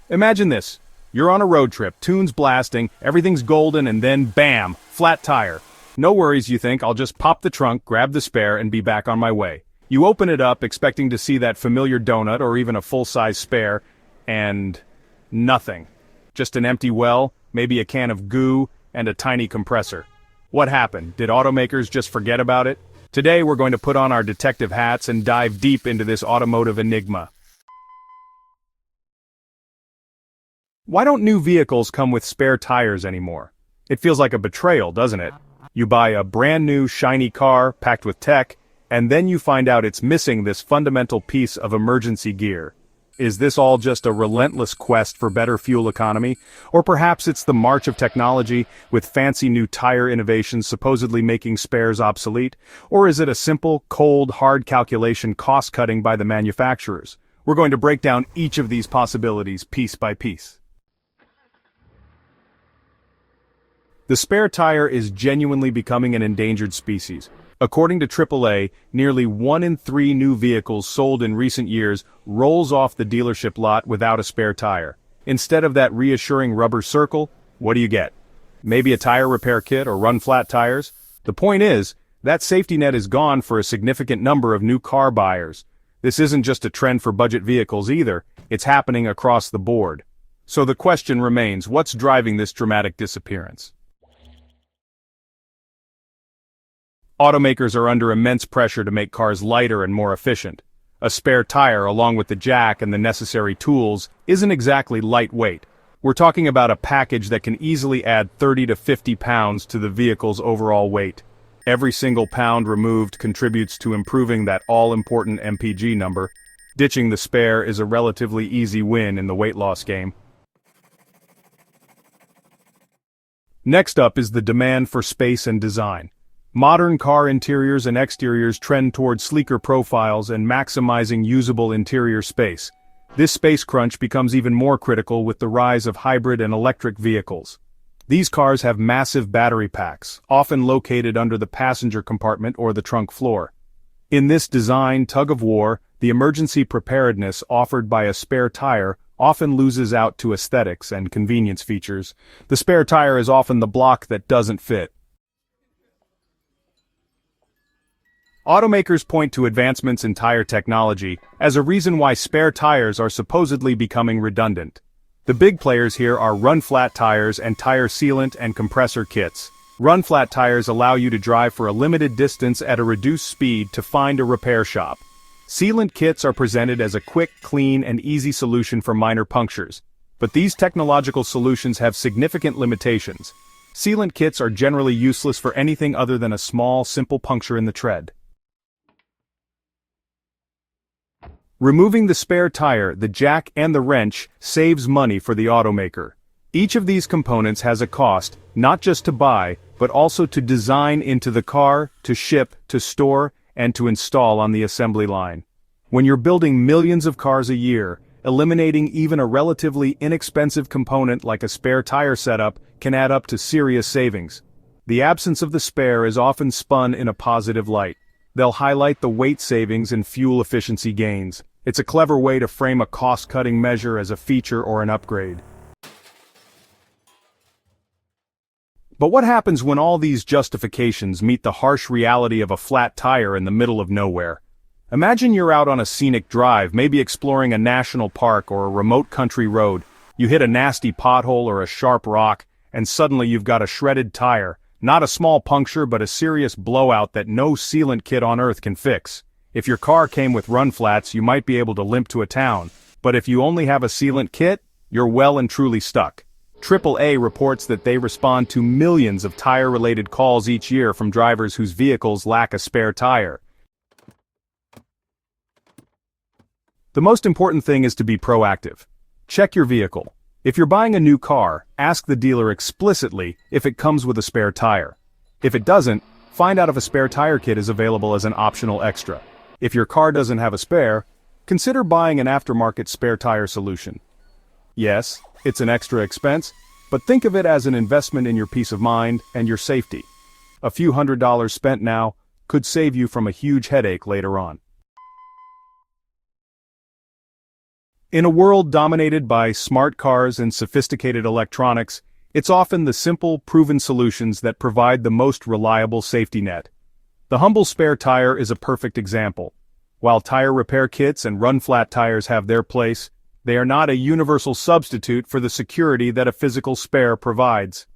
Imagine this. You're on a road trip, tunes blasting, everything's golden, and then bam, flat tire. No worries, you think, I'll just pop the trunk, grab the spare, and be back on my way. You open it up expecting to see that familiar donut or even a full-size spare, and nothing. Just an empty well, maybe a can of goo, and a tiny compressor. What happened? Did automakers just forget about it? Today we're going to put on our detective hats and dive deep into this automotive enigma. Why don't new vehicles come with spare tires anymore? It feels like a betrayal, doesn't it? You buy a brand new, shiny car, packed with tech, and then you find out it's missing this fundamental piece of emergency gear. Is this all just a relentless quest for better fuel economy? Or perhaps it's the march of technology, with fancy new tire innovations supposedly making spares obsolete? Or is it a simple, cold, hard calculation cost-cutting by the manufacturers? We're going to break down each of these possibilities piece by piece. The spare tire is genuinely becoming an endangered species. According to AAA, nearly 1 in 3 new vehicles sold in recent years rolls off the dealership lot without a spare tire. Instead of that reassuring rubber circle, what do you get? Maybe a tire repair kit or run-flat tires? The point is, that safety net is gone for a significant number of new car buyers. This isn't just a trend for budget vehicles either, it's happening across the board. So the question remains, what's driving this dramatic disappearance? Automakers are under immense pressure to make cars lighter and more efficient. A spare tire, along with the jack and the necessary tools, isn't exactly lightweight. We're talking about a package that can easily add 30 to 50 pounds to the vehicle's overall weight. Every single pound removed contributes to improving that all-important MPG number. Ditching the spare is a relatively easy win in the weight loss game. Next up is the demand for space and design. Modern car interiors and exteriors trend toward sleeker profiles and maximizing usable interior space. This space crunch becomes even more critical with the rise of hybrid and electric vehicles. These cars have massive battery packs, often located under the passenger compartment or the trunk floor. In this design tug-of-war, the emergency preparedness offered by a spare tire often loses out to aesthetics and convenience features. The spare tire is often the block that doesn't fit. Automakers point to advancements in tire technology as a reason why spare tires are supposedly becoming redundant. The big players here are run-flat tires and tire sealant and compressor kits. Run-flat tires allow you to drive for a limited distance at a reduced speed to find a repair shop. Sealant kits are presented as a quick, clean, and easy solution for minor punctures. But these technological solutions have significant limitations. Sealant kits are generally useless for anything other than a small, simple puncture in the tread. Removing the spare tire, the jack, and the wrench saves money for the automaker. Each of these components has a cost, not just to buy, but also to design into the car, to ship, to store, and to install on the assembly line. When you're building millions of cars a year, eliminating even a relatively inexpensive component like a spare tire setup can add up to serious savings. The absence of the spare is often spun in a positive light. They'll highlight the weight savings and fuel efficiency gains. It's a clever way to frame a cost-cutting measure as a feature or an upgrade. But what happens when all these justifications meet the harsh reality of a flat tire in the middle of nowhere? Imagine you're out on a scenic drive, maybe exploring a national park or a remote country road. You hit a nasty pothole or a sharp rock, and suddenly you've got a shredded tire. Not a small puncture, but a serious blowout that no sealant kit on earth can fix. If your car came with run flats, you might be able to limp to a town. But if you only have a sealant kit, you're well and truly stuck. AAA reports that they respond to millions of tire-related calls each year from drivers whose vehicles lack a spare tire. The most important thing is to be proactive. Check your vehicle. If you're buying a new car, ask the dealer explicitly if it comes with a spare tire. If it doesn't, find out if a spare tire kit is available as an optional extra. If your car doesn't have a spare, consider buying an aftermarket spare tire solution. Yes, it's an extra expense, but think of it as an investment in your peace of mind and your safety. A few $100s spent now could save you from a huge headache later on. In a world dominated by smart cars and sophisticated electronics, it's often the simple, proven solutions that provide the most reliable safety net. The humble spare tire is a perfect example. While tire repair kits and run-flat tires have their place, they are not a universal substitute for the security that a physical spare provides.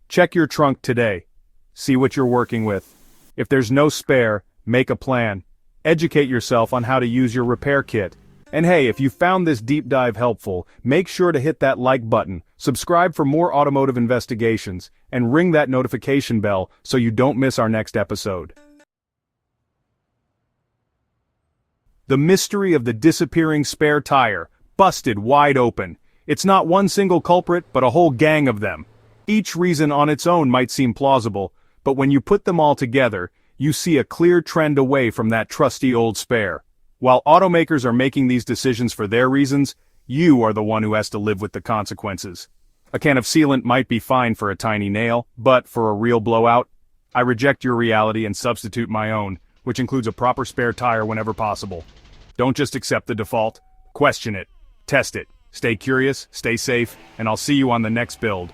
Check your trunk today. See what you're working with. If there's no spare, make a plan. Educate yourself on how to use your repair kit. And hey, if you found this deep dive helpful, make sure to hit that like button, subscribe for more automotive investigations, and ring that notification bell so you don't miss our next episode. The mystery of the disappearing spare tire, busted wide open. It's not one single culprit, but a whole gang of them. Each reason on its own might seem plausible, but when you put them all together, you see a clear trend away from that trusty old spare. While automakers are making these decisions for their reasons, you are the one who has to live with the consequences. A can of sealant might be fine for a tiny nail, but for a real blowout, I reject your reality and substitute my own, which includes a proper spare tire whenever possible. Don't just accept the default, question it, test it, stay curious, stay safe, and I'll see you on the next build.